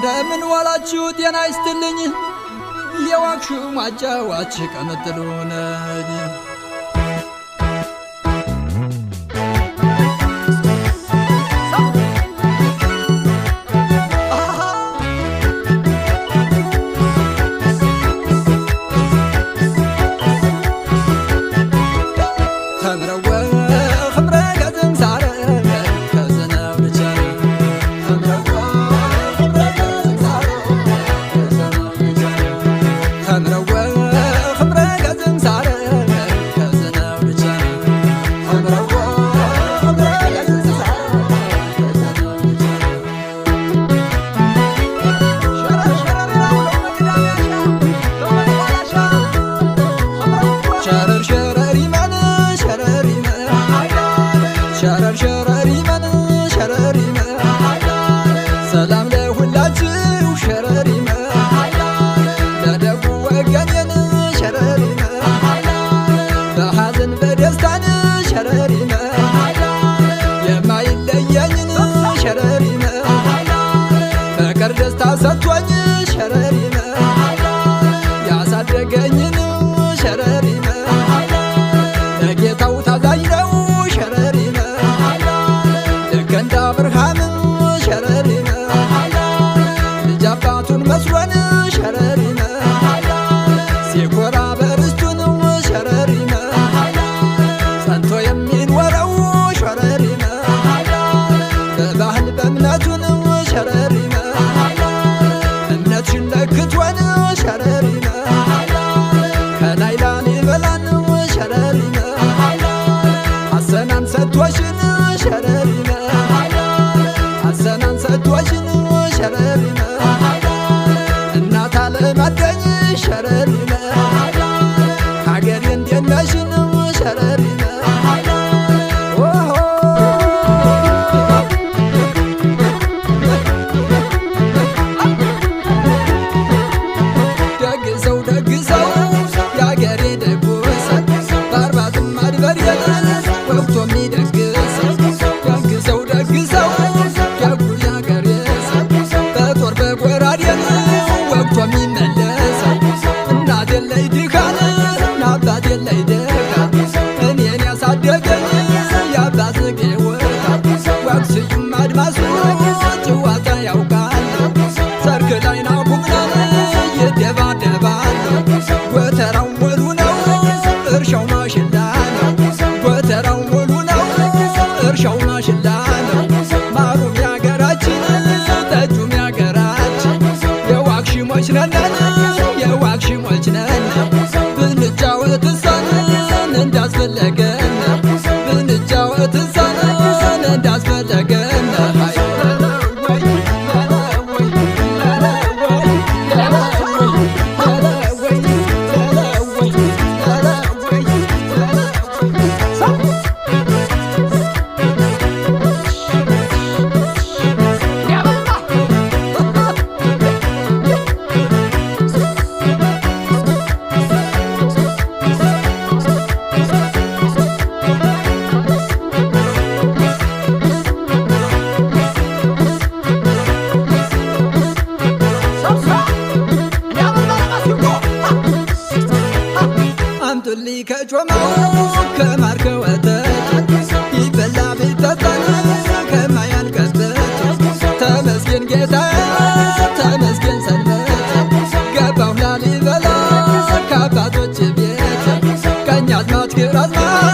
እንደምን ዋላችሁ ጤና ይስጥልኝ የዋክሹ ማጫዋች ቀመጥሉ ነኝ ሰላም ለሁላችሁ ሸረሪመ ለደጉ ወገኔን ሸረሪመ በሐዘን በደስታን ሸረሪመ የማይለየኝን ሸረሪመ ፍቅር ደስታ ሰጥቶኝ ሸረሪመ ያሳደገኝን ሸረሪመ ለጌታው ታዛዥ ነው ሸረሪመ ልክ እንደ አብርሃም ሸረሪመ ልጅ አባቱን መስሎን ሸረሪመ ሲኮራ በርስቱን ሸረሪመ ጸንቶ የሚኖረው ሸረሪመ በባህል በእምነቱን ሸረሪመ እምነትሽን ለክቶን ሸረሪመ ከላይ ላሊበላን ሸረሪመ አሰናን ሰጥቶሽን ሸረሪመ አሰናን ሰጥቶሽን ሸረሪመ እናት አለማደኝ ሸረሪመ ሀገሬ እንዴት ነሽን ሸረሪመ ደግሰው ደግሰው የሀገሬ ደጉሰው በአርባ ጥማድ በሬን ወቅቶ የሚደግሰው ደግሰው ደግሰው ደጉ የሀገሬ ሰው በጦር በጎራዴን ወቅቶ የሚመለሰው እናት የለይ ድካን አባት የለይ ደጋ እኔን ያሳደገኝ የአባት ወታ ወግ ስዩም አድማሱ ጭዋታ ያውቃል ሰርክ ላይ ናቁምናን ይደባደባል ጎተራው ሙሉ ነው እርሻው ማሽላ ነው ጎተራው ሙሉ ነው እርሻው ማሽላ ነው ማሩም ያገራችን ጠጁም ያገራችን የዋክሽሞች ነን የዋክሽሞች ነን ብንጫወት እሳን እንዳስፈለገን ብንጫወት እሳን እንዳስፈለገን አምጡልኝ ከጮማው ከማር ከወተት ይበላ ቢጠጣን ከማያልቅበት ተመስገን ጌታ ተመስገን ሰንበት ገባሁ ላሊበላ ከአባቶች ቤት ቀኛዝማች ግራዝማች